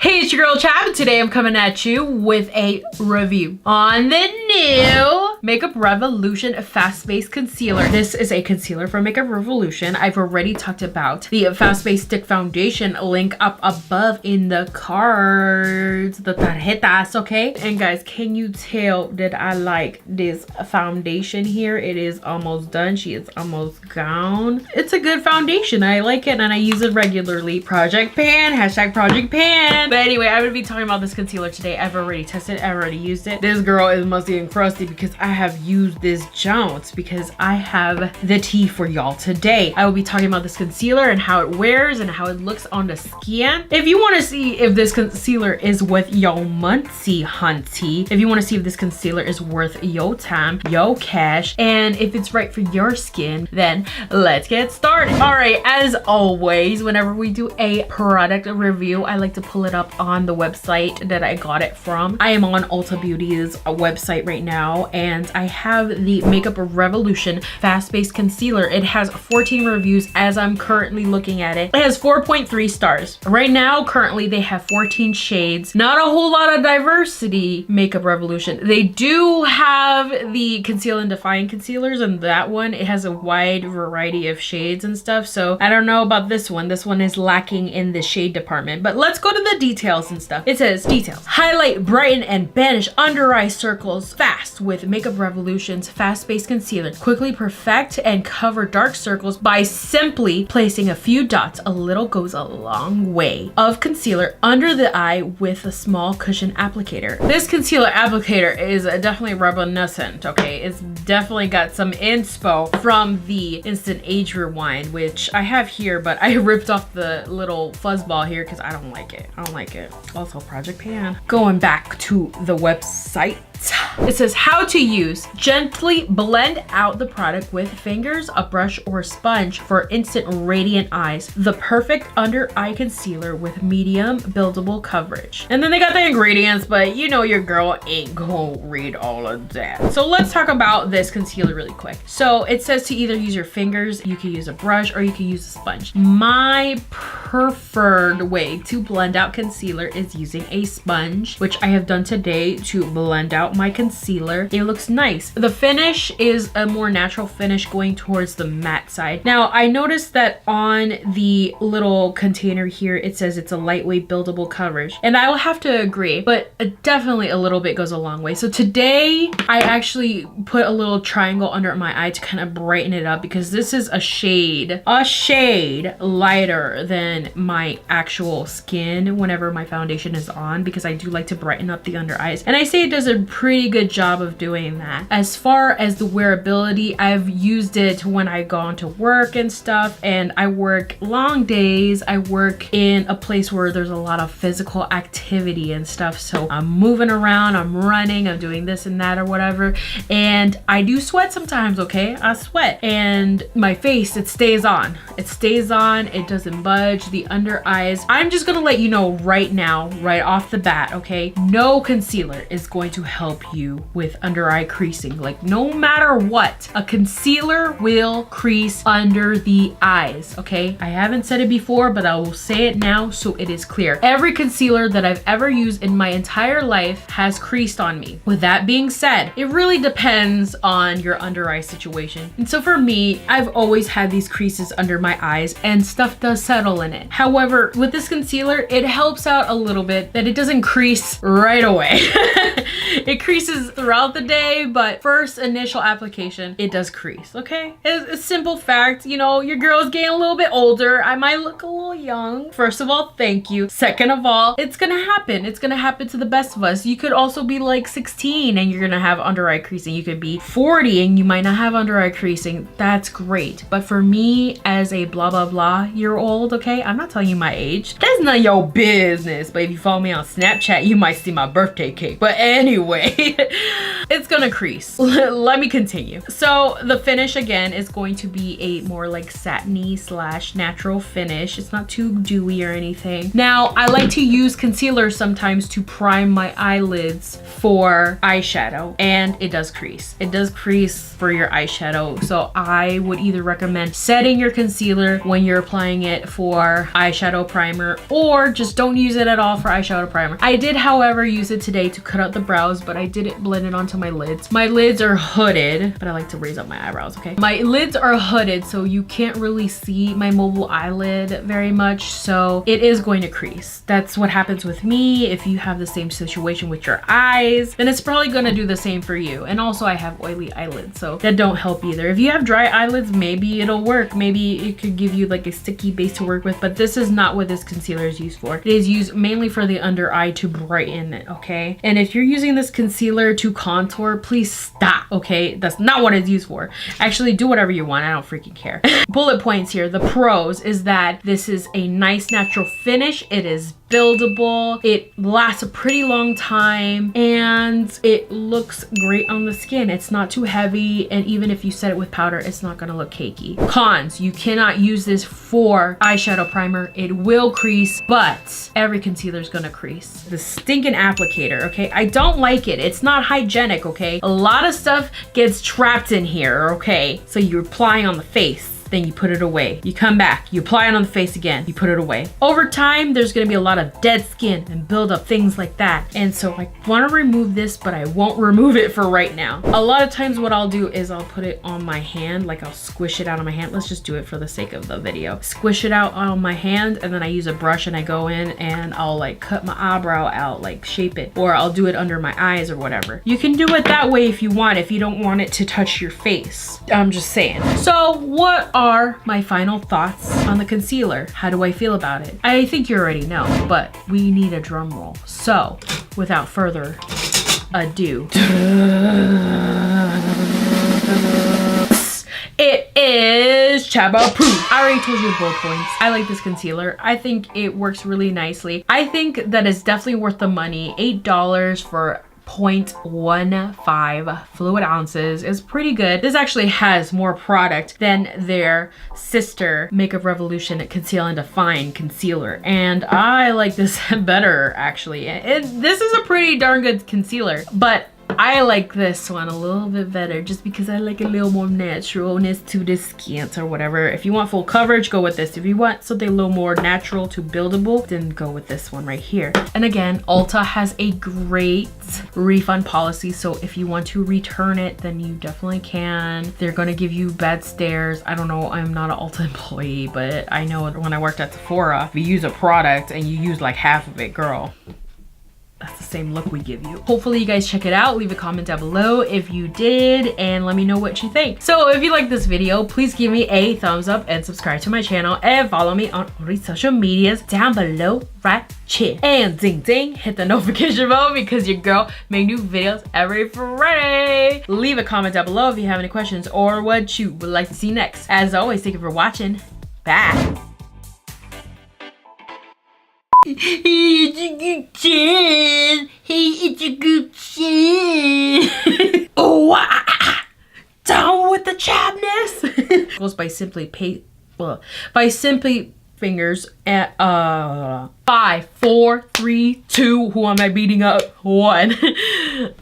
Hey, it's your girl Chab, and today I'm coming at you with a review on the new Makeup Revolution Fast Base Concealer. This is a concealer from Makeup Revolution. I've already talked about the Fast Base Stick Foundation, link up above in the cards, the tarjetas, okay? And guys, can you tell that I like this foundation here? It is almost done. She is almost gone. It's a good foundation. I like it and I use it regularly. Project Pan, hashtag Project Pan. But anyway, I'm gonna be talking about this concealer today. I've already tested it, I've already used it. This girl is musty and crusty because I have used this jounce because I have the tea for y'all today. I will be talking about this concealer and how it wears and how it looks on the skin. If you want to see if this concealer is worth your muncie hunty, if you want to see if this concealer is worth your time, your cash, and if it's right for your skin, then let's get started. All right, as always, whenever we do a product review, I like to pull it up on the website that I got it from. I am on Ulta Beauty's website right now, and I have the Makeup Revolution Fast Base Concealer. It has 14 reviews as I'm currently looking at it. It has 4.3 stars. Right now, currently, they have 14 shades. Not a whole lot of diversity, Makeup Revolution. They do have the Conceal and Define concealers, and that one, it has a wide variety of shades and stuff, so I don't know about this one. This one is lacking in the shade department, but let's go to the details and stuff. It says, details. Highlight, brighten, and banish under eye circles fast with Makeup Revolution's Fast Base Concealer. Quickly perfect and cover dark circles by simply placing a few dots. A little goes a long way of concealer under the eye with a small cushion applicator. This concealer applicator is definitely reminiscent, okay? It's definitely got some inspo from the Instant Age Rewind, which I have here, but I ripped off the little fuzzball here because I don't like it. I don't like it. Also, Project Pan. Going back to the website. It says how to use. Gently blend out the product with fingers, a brush, or sponge for instant radiant eyes. The perfect under eye concealer with medium buildable coverage. And then they got the ingredients, but you know your girl ain't gonna read all of that. So let's talk about this concealer really quick. So it says to either use your fingers, you can use a brush, or you can use a sponge. My preferred way to blend out concealer is using a sponge, which I have done today to blend out my concealer. It looks nice. The finish is a more natural finish going towards the matte side. Now, I noticed that on the little container here, it says it's a lightweight buildable coverage, and I will have to agree, but definitely a little bit goes a long way. So today, I actually put a little triangle under my eye to kind of brighten it up because this is a shade lighter than my actual skin whenever my foundation is on, because I do like to brighten up the under eyes. And I say it does a pretty good job of doing that. As far as the wearability, I've used it when I go into work and stuff, and I work long days. I work in a place where there's a lot of physical activity and stuff, so I'm moving around, I'm running, I'm doing this and that or whatever, and I do sweat sometimes, okay? I sweat, and my face, it stays on. It stays on, it doesn't budge. The under eyes, I'm just gonna let you know right now, right off the bat, okay? No concealer is going to help you with under eye creasing. Like, no matter what, a concealer will crease under the eyes, okay? I haven't said it before, but I will say it now so it is clear. Every concealer that I've ever used in my entire life has creased on me. With that being said, it really depends on your under eye situation. And so for me, I've always had these creases under my eyes and stuff does settle in it. However, with this concealer, it helps out a little bit that it doesn't crease right away. It creases throughout the day, but first initial application, it does crease, okay? It's a simple fact. You know, your girl's getting a little bit older. I might look a little young. First of all, thank you. Second of all, it's gonna happen. It's gonna happen to the best of us. You could also be like 16 and you're gonna have under eye creasing. You could be 40 and you might not have under eye creasing. That's great. But for me, as a blah, blah, blah year old, okay? I'm not telling you my age. That's none of your business. But if you follow me on Snapchat, you might see my birthday cake. But anyway, Anyway, it's gonna crease. Let me continue. So the finish again is going to be a more like satiny / natural finish. It's not too dewy or anything. Now, I like to use concealer sometimes to prime my eyelids for eyeshadow, and it does crease. It does crease for your eyeshadow. So I would either recommend setting your concealer when you're applying it for eyeshadow primer, or just don't use it at all for eyeshadow primer. I did, however, use it today to cut out the brows, but I didn't blend it onto my lids. My lids are hooded, but I like to raise up my eyebrows, okay? My lids are hooded, so you can't really see my mobile eyelid very much, so it is going to crease. That's what happens with me. If you have the same situation with your eyes, then it's probably gonna do the same for you. And also I have oily eyelids, so that don't help either. If you have dry eyelids, maybe it'll work. Maybe it could give you like a sticky base to work with, but this is not what this concealer is used for. It is used mainly for the under eye to brighten it, okay? And if you're using this concealer to contour, please stop, okay? That's not what it's used for. Actually, do whatever you want. I don't freaking care. Bullet points here. The pros is that this is a nice natural finish. It is buildable, it lasts a pretty long time, and it looks great on the skin. It's not too heavy, and even if you set it with powder, it's not gonna look cakey. Cons: you cannot use this for eyeshadow primer. It will crease, but every concealer is gonna crease. The stinking applicator, okay? I don't like it. It's not hygienic, okay? A lot of stuff gets trapped in here, okay? So you're applying on the face, then you put it away. You come back, you apply it on the face again, you put it away. Over time, there's gonna be a lot of dead skin and build up, things like that. And so I wanna remove this, but I won't remove it for right now. A lot of times what I'll do is I'll put it on my hand, like I'll squish it out on my hand. Let's just do it for the sake of the video. Squish it out on my hand, and then I use a brush and I go in and I'll like cut my eyebrow out, like shape it, or I'll do it under my eyes or whatever. You can do it that way if you want, if you don't want it to touch your face. I'm just saying. So what are my final thoughts on the concealer? How do I feel about it? I think you already know, but we need a drum roll. So without further ado, it is Chab approved. I already told you the bullet points. I like this concealer. I think it works really nicely. I think that it's definitely worth the money. $8 for 0.15 fluid ounces is pretty good. This actually has more product than their sister Makeup Revolution Conceal and Define concealer, and I like this better actually. This is a pretty darn good concealer, but I like this one a little bit better just because I like a little more naturalness to the skin or whatever. If you want full coverage, go with this. If you want something a little more natural to buildable, then go with this one right here. And again, Ulta has a great refund policy, so if you want to return it, then you definitely can. They're gonna give you bad stares. I don't know, I'm not an Ulta employee, but I know when I worked at Sephora, if you use a product and you use like half of it, girl, that's the same look we give you. Hopefully you guys check it out. Leave a comment down below if you did, and let me know what you think. So if you like this video, please give me a thumbs up and subscribe to my channel and follow me on all these social medias down below right here. And ding ding, hit the notification bell because your girl make new videos every Friday. Leave a comment down below if you have any questions or what you would like to see next. As always, thank you for watching. Bye. Hey, it's a good chin. Hey, it's a good chin. Oh, down with the chabness. Goes by simply fingers at 5, 4, 3, 2. Who am I beating up? 1.